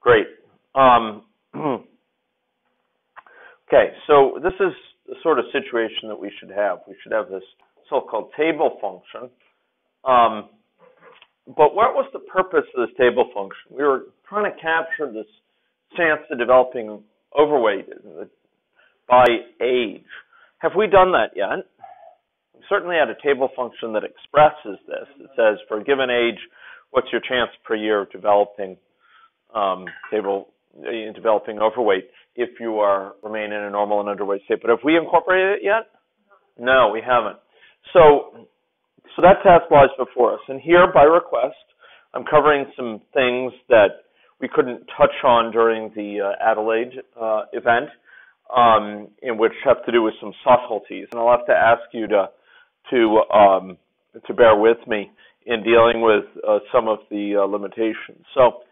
Great. Okay, so this is the sort of situation that we should have. We should have this so-called table function. But what was the purpose of this table function? We were trying to capture this chance of developing overweight by age. Have we done that yet? We certainly had a table function that expresses this. It says, for a given age, what's your chance per year of developing developing overweight if you remain in a normal and underweight state. But have we incorporated it yet? No, we haven't. So that task lies before us. And here, by request, I'm covering some things that we couldn't touch on during the Adelaide event, in which have to do with some subtleties. And I'll have to ask you to bear with me in dealing with some of the limitations. So,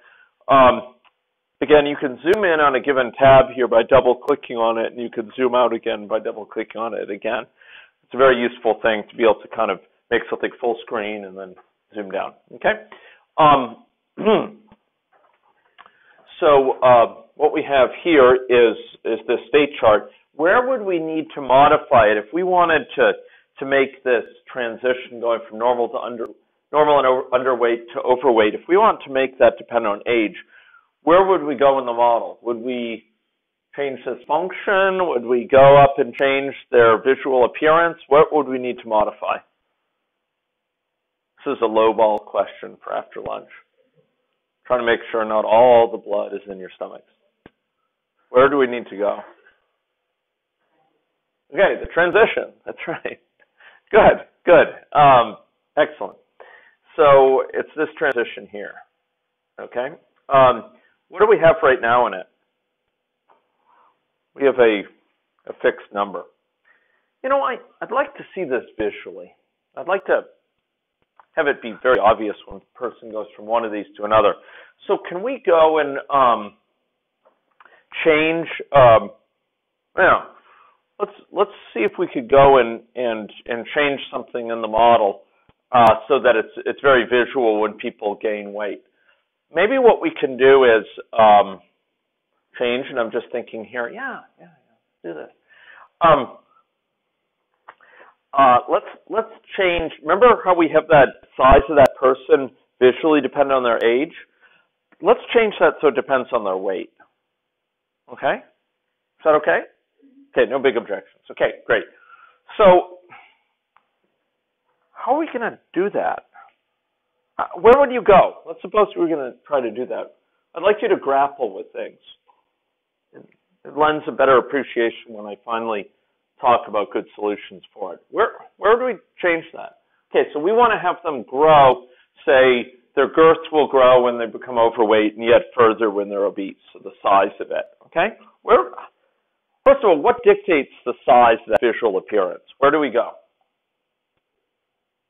again, you can zoom in on a given tab here by double-clicking on it, and you can zoom out again by double-clicking on it again. It's a very useful thing to be able to kind of make something full screen and then zoom down, okay? So what we have here is the state chart. Where would we need to modify it if we wanted to make this transition going from normal and underweight to overweight? If we want to make that depend on age, where would we go in the model? Would we change this function? Would we go up and change their visual appearance? What would we need to modify? This is a lowball question for after lunch. Trying to make sure not all the blood is in your stomachs. Where do we need to go? Okay, the transition. That's right. Good. Excellent. So it's this transition here. Okay. What do we have right now in it? We have a fixed number. You know, I'd like to see this visually. I'd like to have it be very obvious when a person goes from one of these to another. So can we go and change? Let's see if we could go and change something in the model so that it's very visual when people gain weight. Maybe what we can do is change, and I'm just thinking here, yeah, do this. Let's change. Remember how we have that size of that person visually dependent on their age? Let's change that so it depends on their weight. Okay? Is that okay? Okay, no big objections. Okay, great. So how are we going to do that? Where would you go? Let's suppose we were going to try to do that. I'd like you to grapple with things. It lends a better appreciation when I finally talk about good solutions for it. Where do we change that? Okay, so we want to have them grow, say their girth will grow when they become overweight and yet further when they're obese, so the size of it, okay? First of all, what dictates the size of that visual appearance? Where do we go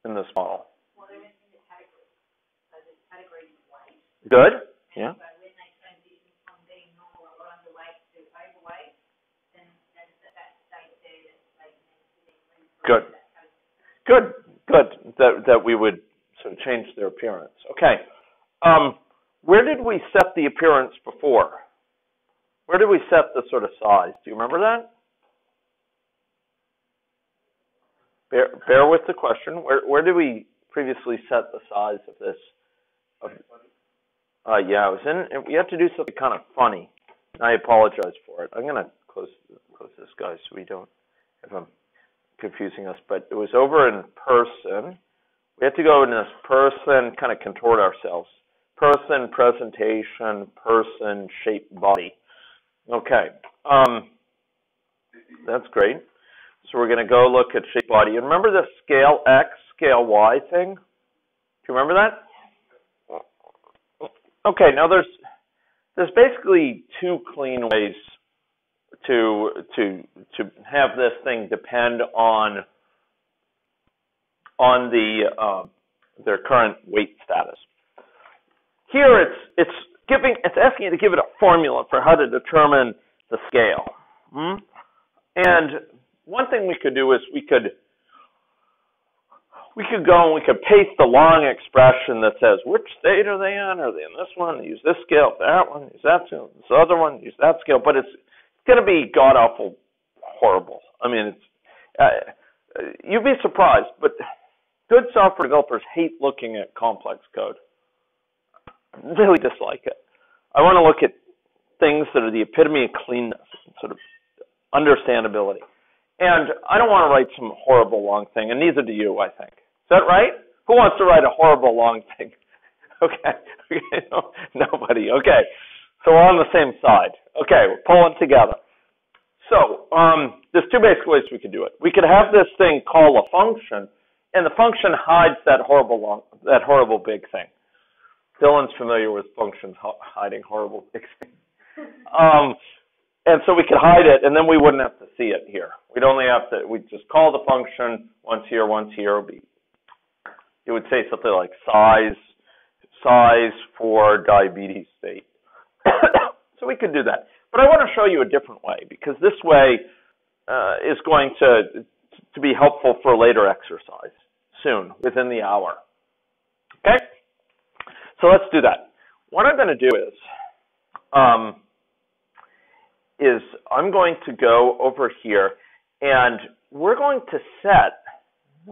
in this model? Well, they're missing the category. So the category is weight. Good, yeah. So when they transition from being normal or underweight to overweight, then that state there that they Good. That we would sort of change their appearance. Okay. Where did we set the appearance before? Where did we set the sort of size? Do you remember that? Bear with the question. Where did we previously set the size of this? Yeah, it was in. We had to do something kind of funny. I apologize for it. I'm going to close this, guys, so we don't have them confusing us. But it was over in person. We had to go in this person, kind of contort ourselves. Person, presentation, person, shape, body. Okay. That's great. So we're going to go look at shape, body. And remember the scale X, scale Y thing? Do you remember that? Okay, now there's basically two clean ways to have this thing depend on their current weight status. Here it's asking you to give it a formula for how to determine the scale. And one thing we could do is we we could go and we could paste the long expression that says, which state are they in? Are they in this one? Use this scale, that one, use that scale, this other one, use that scale. But it's going to be god-awful horrible. I mean, you'd be surprised, but good software developers hate looking at complex code. I really dislike it. I want to look at things that are the epitome of cleanness, sort of understandability. And I don't want to write some horrible long thing, and neither do you, I think. Is that right? Who wants to write a horrible long thing? Okay. No, nobody. Okay. So we're on the same side. Okay, we're pulling together. So there's two basic ways we could do it. We could have this thing call a function, and the function hides that horrible big thing. Dylan's familiar with functions hiding horrible big things. And so we could hide it, and then we wouldn't have to see it here. We'd just call the function once here. It would say something like size for diabetes state. So we could do that. But I want to show you a different way, because this way is going to be helpful for later exercise soon, within the hour. Okay? So let's do that. What I'm going to do is I'm going to go over here, and we're going to set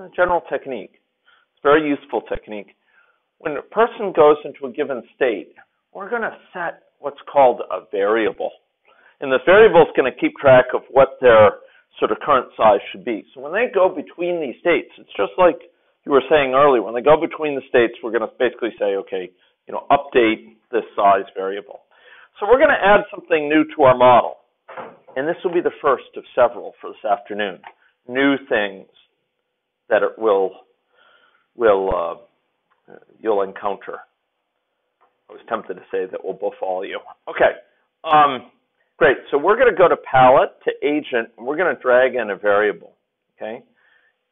a general technique. It's a very useful technique. When a person goes into a given state, we're going to set what's called a variable. And this variable is going to keep track of what their sort of current size should be. So when they go between these states, it's just like you were saying earlier. When they go between the states, we're going to basically say, okay, update this size variable. So we're going to add something new to our model. And this will be the first of several for this afternoon. New things that you'll encounter. I was tempted to say that will befall you. Okay. Great. So we're going to go to Palette, to Agent, and we're going to drag in a variable. Okay.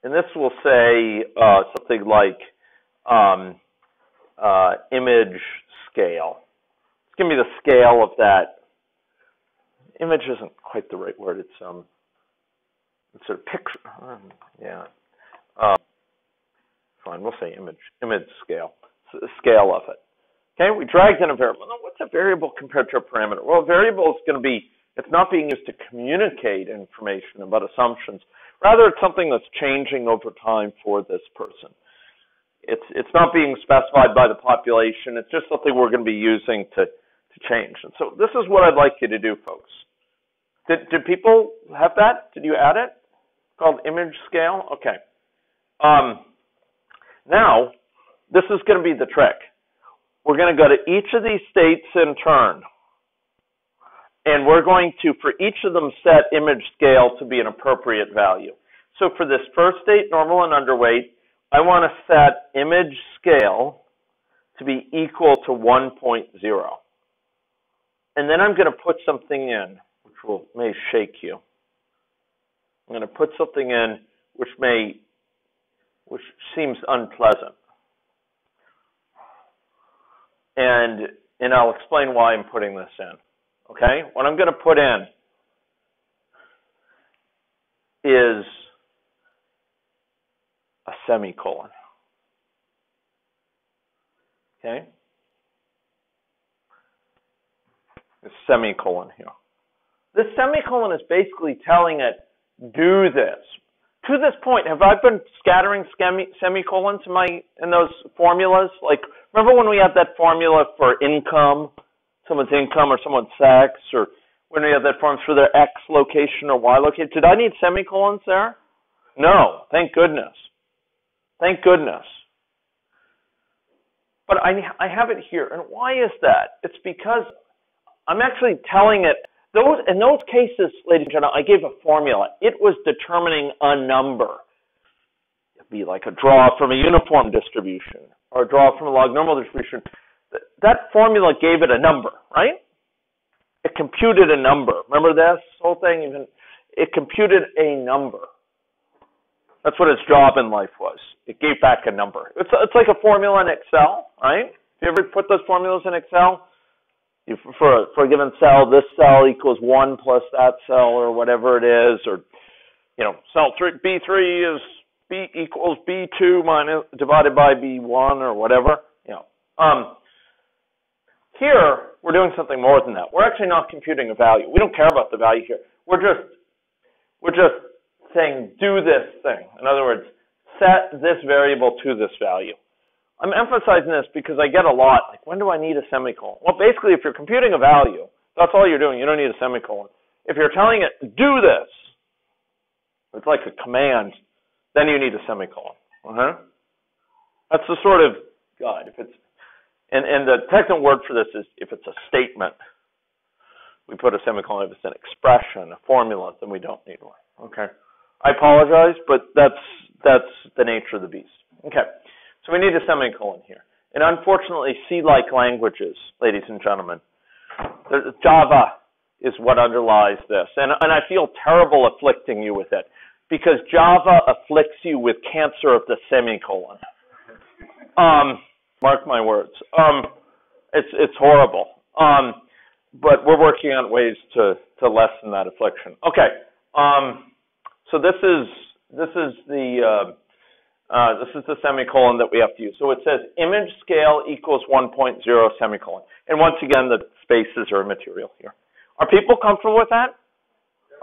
And this will say something like image scale. It's going to be the scale of that. Image isn't quite the right word. It's a picture. Yeah. Fine. We'll say image scale. It's the scale of it. Okay. We dragged in a variable. Now, what's a variable compared to a parameter? Well, a variable is going to be. It's not being used to communicate information about assumptions. Rather, it's something that's changing over time for this person. It's not being specified by the population. It's just something we're going to be using to change. And so this is what I'd like you to do, folks. Did people have that? Did you add it? Called image scale? Okay. Now, this is going to be the trick. We're going to go to each of these states in turn. And we're going to, for each of them, set image scale to be an appropriate value. So for this first state, normal and underweight, I want to set image scale to be equal to 1.0. And then I'm going to put something in, which may shake you. I'm going to put something in which seems unpleasant. And I'll explain why I'm putting this in. Okay? What I'm going to put in is a semicolon. Okay? A semicolon here. This semicolon is basically telling it, do this. To this point, have I been scattering semicolons in those formulas? Like, remember when we had that formula for income, someone's income or someone's sex, or when we had that formula for their X location or Y location? Did I need semicolons there? No, thank goodness. Thank goodness. But I have it here. And why is that? It's because I'm actually telling it, in those cases, ladies and gentlemen, I gave a formula. It was determining a number. It'd be like a draw from a uniform distribution or a draw from a log normal distribution. That formula gave it a number, right? It computed a number. Remember this whole thing? It computed a number. That's what its job in life was. It gave back a number. It's like a formula in Excel, right? Have you ever put those formulas in Excel? For a given cell, this cell equals 1 plus that cell or whatever it is, or cell B3 is B equals B2 divided by B1 or whatever. Here, we're doing something more than that. We're actually not computing a value. We don't care about the value here. We're just saying do this thing. In other words, set this variable to this value. I'm emphasizing this because I get a lot, like, when do I need a semicolon? Well, basically, if you're computing a value, that's all you're doing. You don't need a semicolon. If you're telling it, do this, it's like a command, then you need a semicolon. That's the sort of guide. If it's, and the technical word for this is if it's a statement, we put a semicolon. If it's an expression, a formula, then we don't need one. Okay. I apologize, but that's the nature of the beast. Okay. So we need a semicolon here. And unfortunately, C-like languages, ladies and gentlemen, Java is what underlies this. And I feel terrible afflicting you with it because Java afflicts you with cancer of the semicolon. Mark my words. It's horrible. But we're working on ways to lessen that affliction. Okay. So this is the semicolon that we have to use. So it says image scale equals 1.0 semicolon. And once again, the spaces are immaterial here. Are people comfortable with that?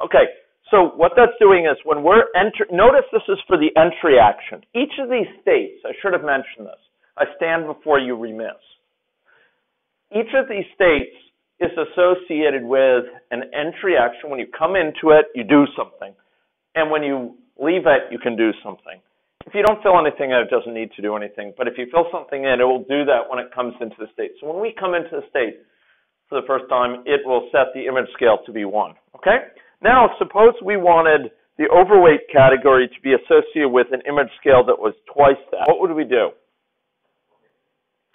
Okay. So what that's doing is when we're notice this is for the entry action. Each of these states, I should have mentioned this. I stand before you remiss. Each of these states is associated with an entry action. When you come into it, you do something. And when you leave it, you can do something. If you don't fill anything in, it doesn't need to do anything. But if you fill something in, it will do that when it comes into the state. So when we come into the state for the first time, it will set the image scale to be 1. Okay? Now, suppose we wanted the overweight category to be associated with an image scale that was twice that. What would we do?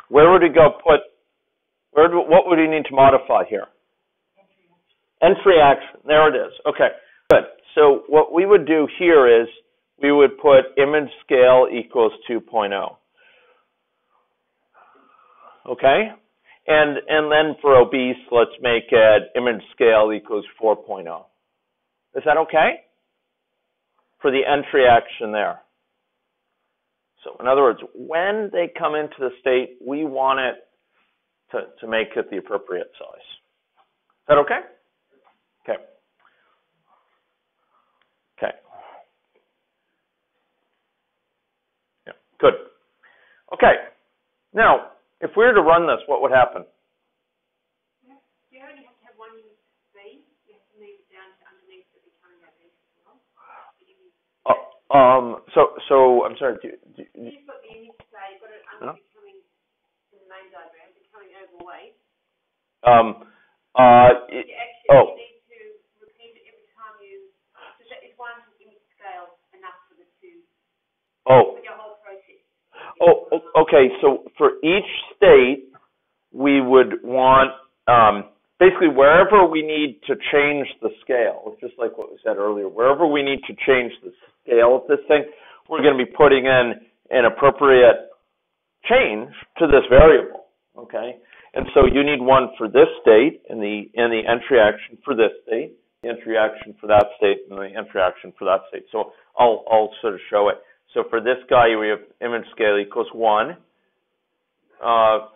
Where would we go what would we need to modify here? Entry action. There it is. Okay, good. So what we would do here is we would put image scale equals 2.0. Okay? And then for obese, let's make it image scale equals 4.0. Is that okay? For the entry action there. So in other words, when they come into the state, we want it to make it the appropriate size. Is that okay? Okay. Okay. Yeah, good. Okay. Now, if we were to run this, what would happen? You only have to have one B. You have to move it down to underneath the becoming a B as well. So I'm sorry. You've got the image scale, you've got it under becoming in the main diagram, becoming overweight. You need to repeat it every time you. So is one image scale enough for the two? For your whole process. Okay. So for each state, we would want basically wherever we need to change the scale, just like what we said earlier, wherever we need to change the scale of this thing, we're going to be putting in an appropriate change to this variable. Okay. And so you need one for this state in the entry action for this state, the entry action for that state, and the entry action for that state. So I'll sort of show it. So for this guy, we have image scale equals 1.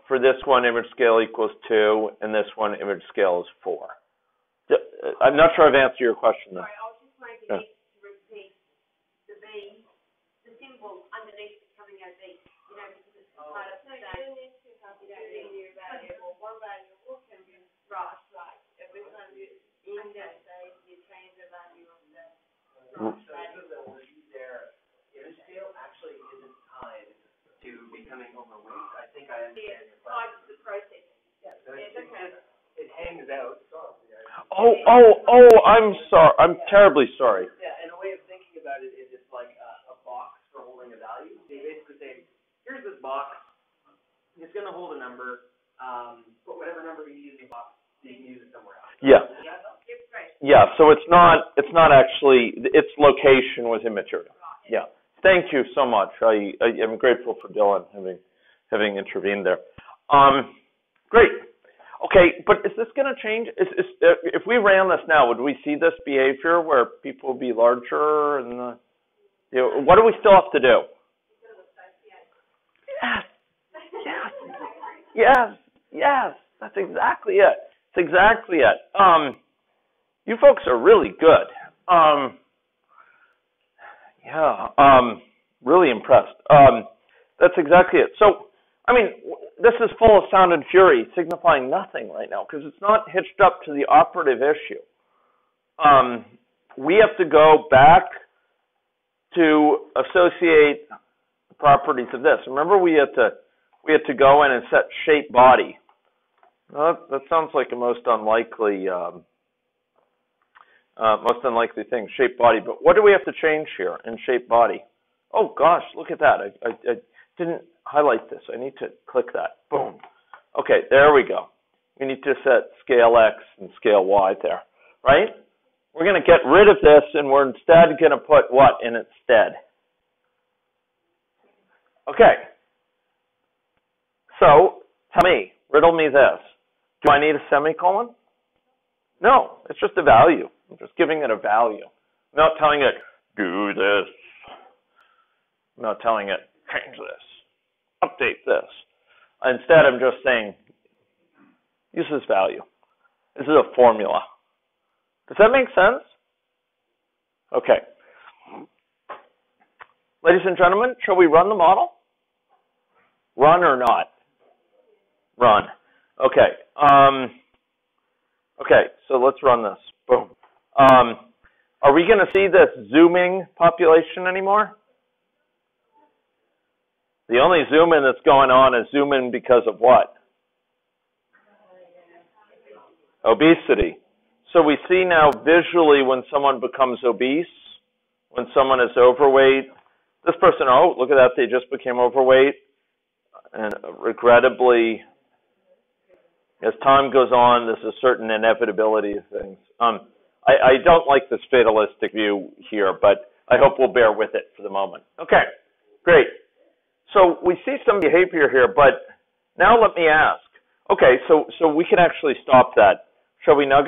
For this one, image scale equals 2, and this one, image scale is 4. I'm not sure I've answered your question, though. Sorry, I was just wondering if to repeat the B, the symbol underneath becoming a B, because it's part of the same. You don't need a variable. One variable can be right. Every time you change the value of the their image scale actually isn't tied to becoming overweight. I think I understand your question. Tied to the process. It hangs out. I'm sorry. I'm terribly sorry. Yeah, and a way of thinking about it is it's like a box for holding a value. They basically say, here's this box. It's going to hold a number. Put whatever number you use in the box, so you can use it somewhere else. Yeah. Yeah. So it's not actually its location was immaterial. Yeah. Thank you so much. I am grateful for Dylan having intervened there. Great. Okay, but is this going to change? If we ran this now, would we see this behavior where people would be larger and the What do we still have to do? Yes. That's exactly it. That's exactly it. You folks are really good. Really impressed. That's exactly it. So, I mean, this is full of sound and fury, signifying nothing right now, because it's not hitched up to the operative issue. We have to go back to associate the properties of this. Remember, we had to go in and set shape body. That sounds like a most unlikely thing, shape body. But what do we have to change here in shape body? Oh gosh, look at that. I didn't highlight this. I need to click that. Boom. Okay, there we go. We need to set scale X and scale Y there, right? We're going to get rid of this, and we're instead going to put what in its stead? Okay. So, tell me, riddle me this. Do I need a semicolon? No, it's just a value. I'm just giving it a value. I'm not telling it, do this. I'm not telling it, change this, update this. Instead, I'm just saying, use this value. This is a formula. Does that make sense? Okay. Ladies and gentlemen, shall we run the model? Run or not? Run. Okay. Okay, so let's run this. Boom. Are we going to see this zooming population anymore? The only zoom in that's going on is zoom in because of what? Obesity. So we see now visually when someone becomes obese, when someone is overweight, this person, oh, look at that, they just became overweight. And regrettably, as time goes on, there's a certain inevitability of things. I don't like this fatalistic view here, but I hope we'll bear with it for the moment. Okay, great. So we see some behavior here, but now let me ask. Okay, so we can actually stop that. Shall we now